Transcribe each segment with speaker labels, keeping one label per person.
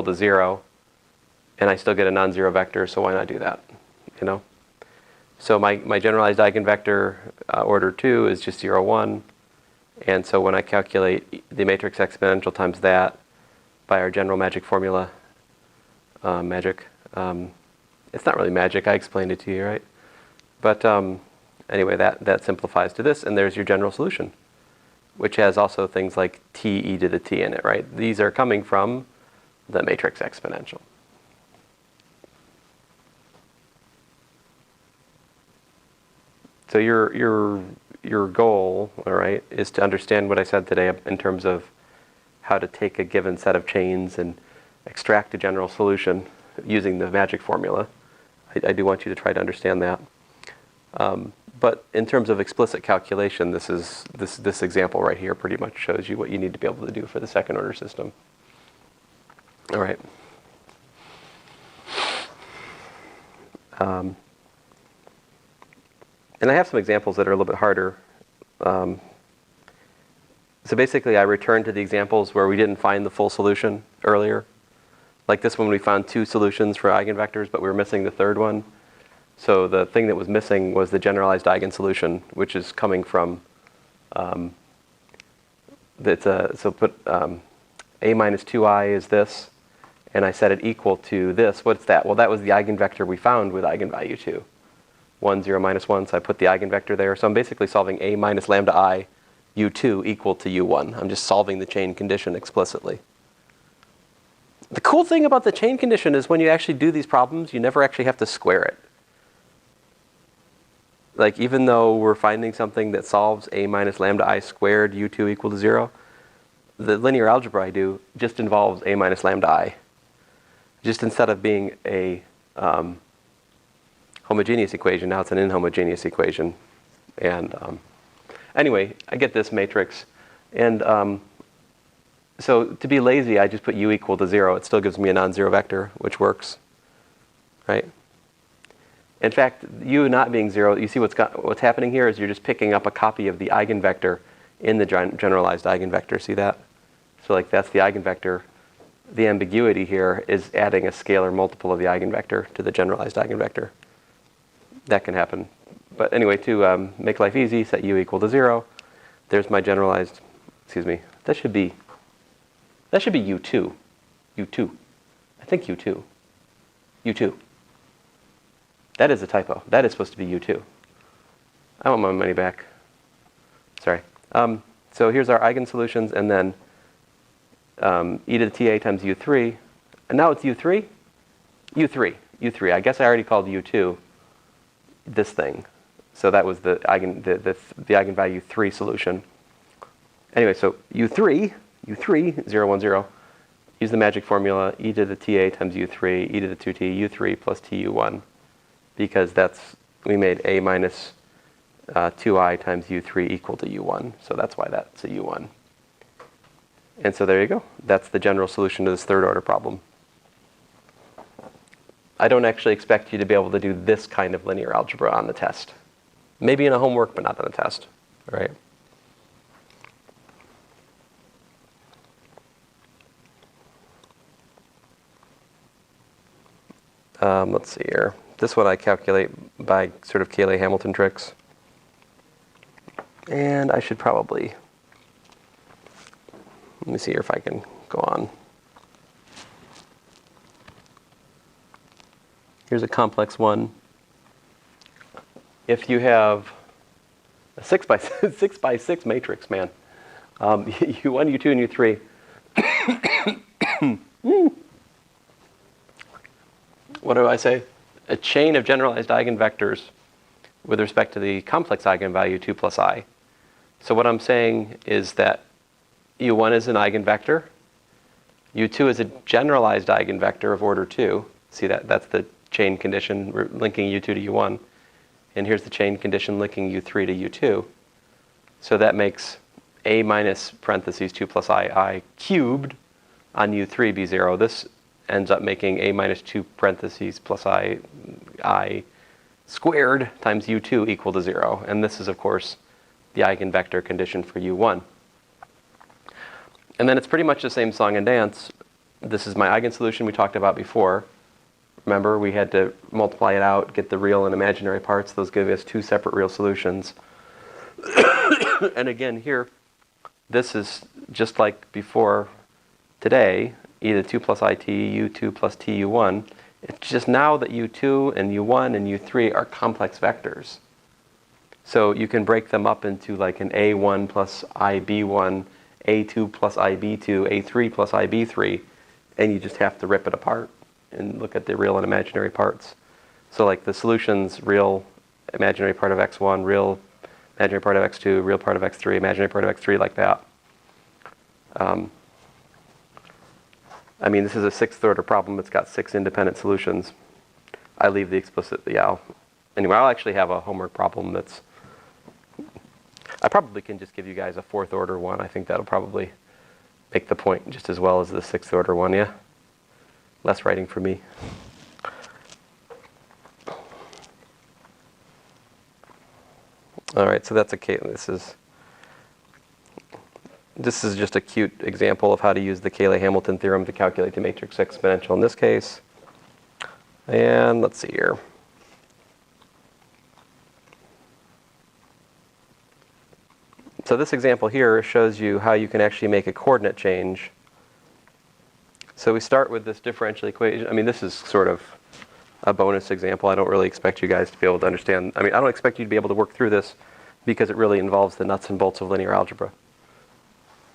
Speaker 1: to 0, and I still get a non-zero vector, so why not do that? You know? So my generalized eigenvector order 2 is just 0, 1. And so when I calculate the matrix exponential times that by our general magic formula, it's not really magic, I explained it to you, right? But anyway, that simplifies to this, and there's your general solution, which has also things like t e to the t in it, right? These are coming from the matrix exponential. So your goal, all right, is to understand what I said today in terms of how to take a given set of chains and extract a general solution using the magic formula. I do want you to try to understand that. But in terms of explicit calculation, this example right here pretty much shows you what you need to be able to do for the second order system. All right. And I have some examples that are a little bit harder. So basically, I returned to the examples where we didn't find the full solution earlier. Like this one, we found 2 solutions for eigenvectors, but we were missing the third one. So the thing that was missing was the generalized Eigen Solution, which is coming from, so put a minus 2i is this, and I set it equal to this. What's that? Well, that was the eigenvector we found with eigenvalue 2. 1, 0, minus 1, so I put the eigenvector there. So I'm basically solving a minus lambda I u2 equal to u1. I'm just solving the chain condition explicitly. The cool thing about the chain condition is when you actually do these problems, you never actually have to square it. Like even though we're finding something that solves a minus lambda I squared u2 equal to 0, the linear algebra I do just involves a minus lambda I. Just instead of being a homogeneous equation, now it's an inhomogeneous equation. And anyway, I get this matrix. And so to be lazy, I just put u equal to 0. It still gives me a non-zero vector, which works, right? In fact, u not being 0, you see what's happening here is you're just picking up a copy of the eigenvector in the generalized eigenvector. See that? So like that's the eigenvector. The ambiguity here is adding a scalar multiple of the eigenvector to the generalized eigenvector. That can happen. But anyway, to make life easy, set u equal to 0. There's my generalized, excuse me, that should be u2. u2. I think u2. u2. That is a typo. That is supposed to be u2. I want my money back. Sorry. So here's our Eigen Solutions, and then e to the ta times u3. And now it's u3? u3. I guess I already called u2 this thing. So that was the eigenvalue 3 solution. Anyway, so u3, 0, 1, 0. Use the magic formula, e to the ta times u3, e to the 2t, u3 plus tu1. Because we made a minus 2i times u3 equal to u1. So that's why that's a u1. And so there you go. That's the general solution to this third order problem. I don't actually expect you to be able to do this kind of linear algebra on the test. Maybe in a homework, but not on the test. All right? Let's see here. This one I calculate by sort of Cayley-Hamilton tricks. And I should probably, let me see here if I can go on. Here's a complex one. If you have a 6 by 6 matrix, man, u1, u2, and u3. What do I say? A chain of generalized eigenvectors with respect to the complex eigenvalue 2 plus I. So what I'm saying is that u1 is an eigenvector. u2 is a generalized eigenvector of order 2. See that? That's the chain condition linking u2 to u1. And here's the chain condition linking u3 to u2. So that makes a minus parentheses 2 plus I cubed on u3 be 0. This ends up making a minus 2 parentheses plus I squared times u2 equal to 0. And this is, of course, the eigenvector condition for u1. And then it's pretty much the same song and dance this is my Eigen solution we talked about before. Remember, we had to multiply it out, get the real and imaginary parts. Those give us two separate real solutions. And again here, this is just like before today, either 2 plus IT, U2 plus TU1. It's just now that U2 and U1 and U3 are complex vectors. So you can break them up into like an A1 plus IB1, A2 plus IB2, A3 plus IB3, and you just have to rip it apart and look at the real and imaginary parts. So like the solutions, real imaginary part of x1, real imaginary part of x2, real part of x3, imaginary part of x3, like that. I mean, this is a sixth order problem. It's got 6 independent solutions. I leave the explicit, yeah. Anyway, I'll actually have a homework problem that's, I probably can just give you guys a 4th order one. I think that'll probably make the point just as well as the 6th order one, yeah? Less writing for me. All right, so that's a case. This is just a cute example of how to use the Cayley-Hamilton theorem to calculate the matrix exponential in this case. And let's see here. So this example here shows you how you can actually make a coordinate change. So we start with this differential equation. I mean, this is sort of a bonus example. I don't really expect you guys to be able to understand. I mean, I don't expect you to be able to work through this because it really involves the nuts and bolts of linear algebra.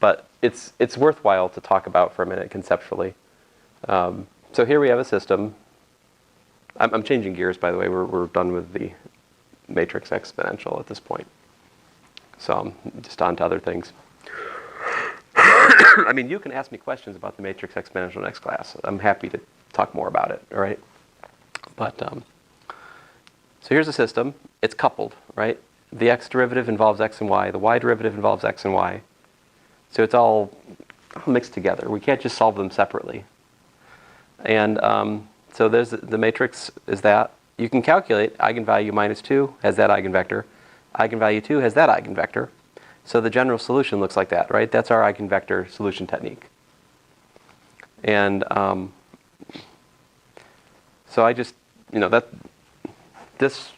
Speaker 1: But it's worthwhile to talk about for a minute conceptually. So here we have a system. I'm changing gears, by the way. We're done with the matrix exponential at this point. So I'm just on to other things. I mean, you can ask me questions about the matrix exponential next class. I'm happy to talk more about it, all right? But, so here's a system. It's coupled, right? The x derivative involves x and y. The y derivative involves x and y. So it's all mixed together. We can't just solve them separately. And so there's the matrix is that. You can calculate eigenvalue minus 2 has that eigenvector. Eigenvalue 2 has that eigenvector. So the general solution looks like that, right? That's our eigenvector solution technique. And so I just, this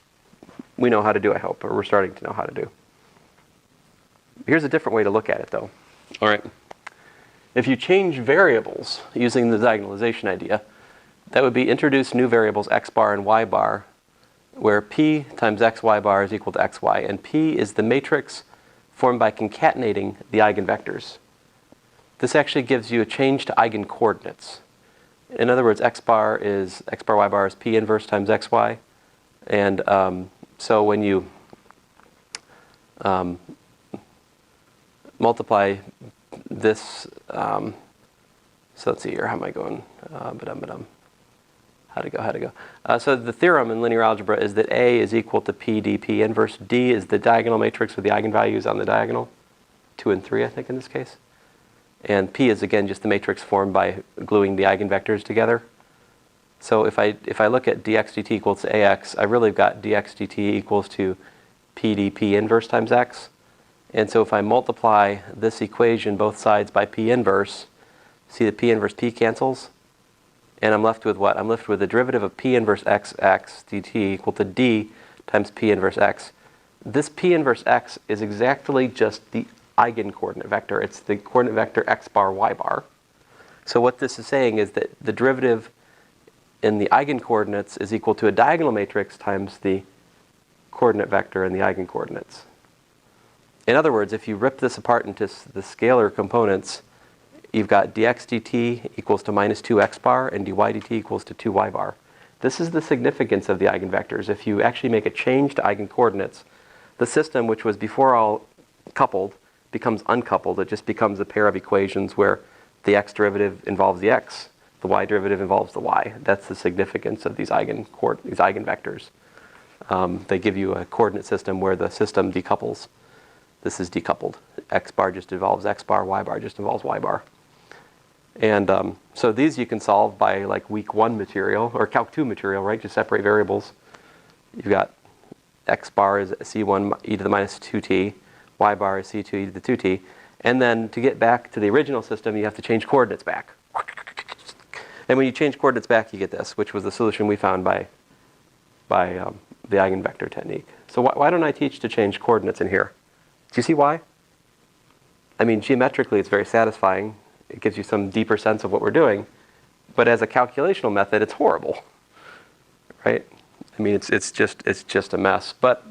Speaker 1: we know how to do, I hope, or we're starting to know how to do. Here's a different way to look at it, though. All right. If you change variables using the diagonalization idea, that would be introduce new variables x bar and y bar, where p times xy bar is equal to xy, and p is the matrix formed by concatenating the eigenvectors. This actually gives you a change to eigencoordinates. In other words, x bar y bar is p inverse times xy, and so when you multiply this, so let's see here, how am I going? How'd it go? So the theorem in linear algebra is that A is equal to P dP inverse. D is the diagonal matrix with the eigenvalues on the diagonal, 2 and 3, I think, in this case. And P is, again, just the matrix formed by gluing the eigenvectors together. So if I look at dx dt equals to ax, I really got dx dt equals to P dP inverse times x. And so if I multiply this equation, both sides, by P inverse, see the P inverse P cancels? And I'm left with what? I'm left with the derivative of P inverse x dt equal to D times P inverse x. This P inverse x is exactly just the eigencoordinate vector. It's the coordinate vector x bar, y bar. So what this is saying is that the derivative in the eigencoordinates is equal to a diagonal matrix times the coordinate vector in the eigencoordinates. In other words, if you rip this apart into the scalar components, you've got dx dt equals to minus 2x bar and dy dt equals to 2y bar. This is the significance of the eigenvectors. If you actually make a change to eigencoordinates, the system, which was before all coupled, becomes uncoupled. It just becomes a pair of equations where the x derivative involves the x, the y derivative involves the y. That's the significance of these eigenvectors. They give you a coordinate system where the system decouples. This is decoupled. X bar just involves x bar, y bar just involves y bar. And so these you can solve by like week 1 material, or calc 2 material, right? Just separate variables. You've got x bar is c1 e to the minus 2t, y bar is c2 e to the 2t. And then to get back to the original system, you have to change coordinates back. And when you change coordinates back, you get this, which was the solution we found by the eigenvector technique. So why don't I teach to change coordinates in here? Do you see why? I mean, geometrically, it's very satisfying. It gives you some deeper sense of what we're doing. But as a calculational method, it's horrible, right? I mean, it's just a mess. But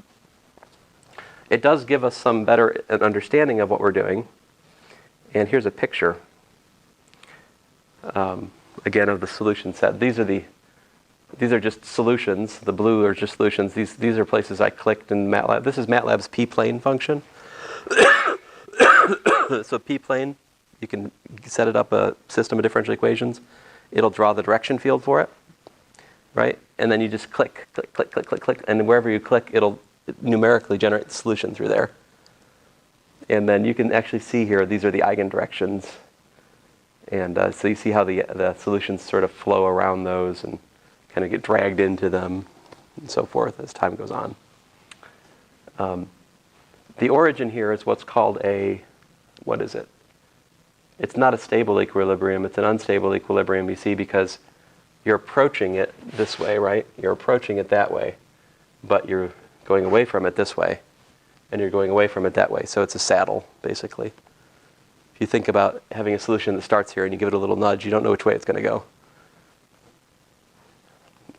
Speaker 1: it does give us some better understanding of what we're doing. And here's a picture, again, of the solution set. These are just solutions. The blue are just solutions. These are places I clicked in MATLAB. This is MATLAB's p-plane function. So p-plane, you can set it up a system of differential equations. It'll draw the direction field for it, right? And then you just click, click, click, click, click, click, and wherever you click, it'll numerically generate the solution through there. And then you can actually see here, these are the eigendirections. And so you see how the solutions sort of flow around those and kind of get dragged into them and so forth as time goes on. The origin here is what's called what is it? It's not a stable equilibrium, it's an unstable equilibrium, you see, because you're approaching it this way, right? You're approaching it that way, but you're going away from it this way, and you're going away from it that way. So it's a saddle, basically. If you think about having a solution that starts here and you give it a little nudge, you don't know which way it's going to go.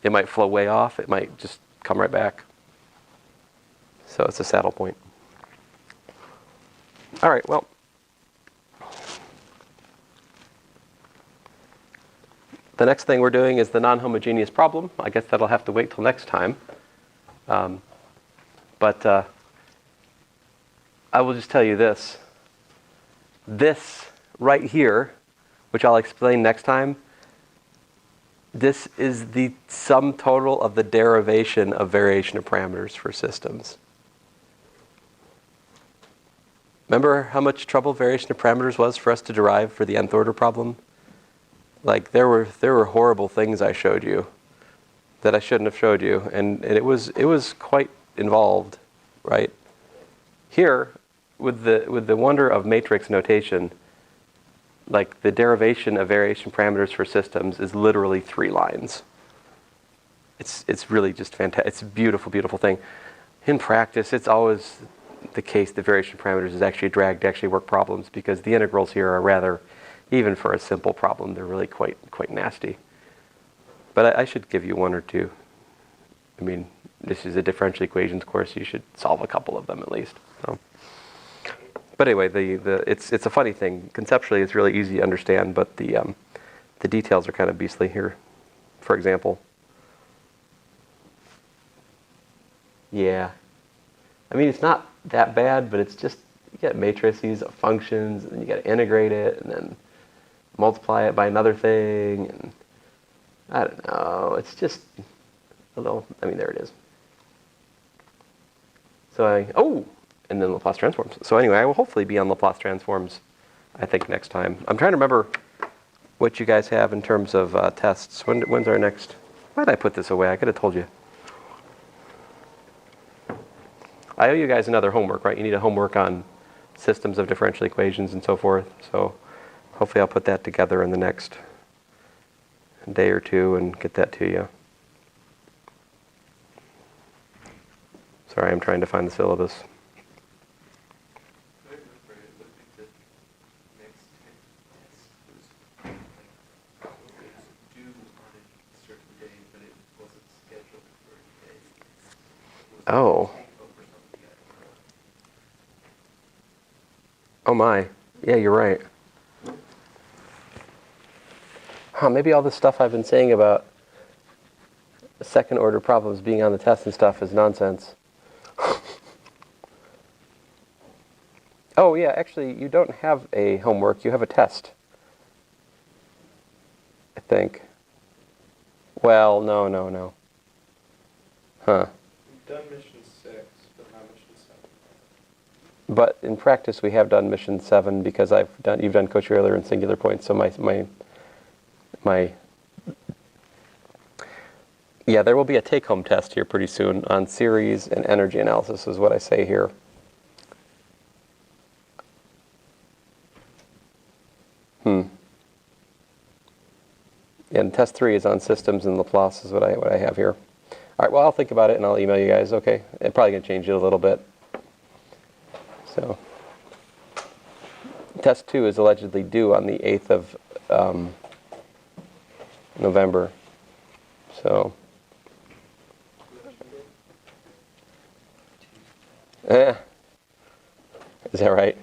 Speaker 1: It might flow way off, it might just come right back. So it's a saddle point. All right, well, the next thing we're doing is the non-homogeneous problem. I guess that'll have to wait till next time. But I will just tell you this. This right here, which I'll explain next time, this is the sum total of the derivation of variation of parameters for systems. Remember how much trouble variation of parameters was for us to derive for the nth order problem? Like there were horrible things I showed you that I shouldn't have showed you, and it was quite involved, right? Here, with the wonder of matrix notation, like the derivation of variation parameters for systems is literally 3 lines. It's really just fantastic. It's a beautiful, beautiful thing. In practice, it's always the case that variation parameters is actually dragged to actually work problems because the integrals here are rather, even for a simple problem, they're really quite nasty. But I should give you 1 or 2. I mean, this is a differential equations course. You should solve a couple of them at least. So. But anyway, it's a funny thing. Conceptually, it's really easy to understand, but the details are kind of beastly here. For example, yeah, I mean it's not that bad, but it's just you get matrices of functions, and you got to integrate it, and then multiply it by another thing, and I don't know. It's just a little. I mean, there it is. So and then Laplace transforms. So anyway, I will hopefully be on Laplace transforms, I think, next time. I'm trying to remember what you guys have in terms of tests. When's our next? Why did I put this away? I could have told you. I owe you guys another homework, right? You need a homework on systems of differential equations and so forth. So hopefully I'll put that together in the next day or two and get that to you. Sorry, I'm trying to find the syllabus. Oh. Oh my. Yeah, you're right. Maybe all this stuff I've been saying about second order problems being on the test and stuff is nonsense. Oh yeah, actually you don't have a homework, you have a test. I think. Well, no. Huh.
Speaker 2: We've done mission 6, but not mission 7.
Speaker 1: But in practice, we have done mission 7 because you've done Cauchy-Euler and singular points. So yeah, there will be a take-home test here pretty soon on series and energy analysis, is what I say here. And test 3 is on systems and Laplace is what I have here. All right, well, I'll think about it and I'll email you guys, okay? I'm probably going to change it a little bit. So, test 2 is allegedly due on the 8th of November. So, is that right?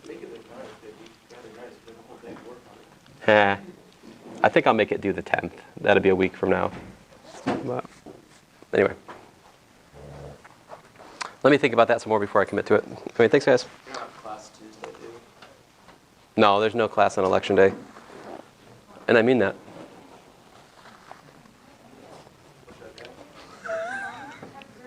Speaker 2: Make it the 9th, it'd be rather nice, we have a whole day to work on it.
Speaker 1: I think I'll make it due the 10th. That'll be a week from now. But anyway. Let me think about that some more before I commit to it. Okay, thanks, guys.
Speaker 2: You're not class Tuesday, do you?
Speaker 1: No, there's no class on election day. And I mean that.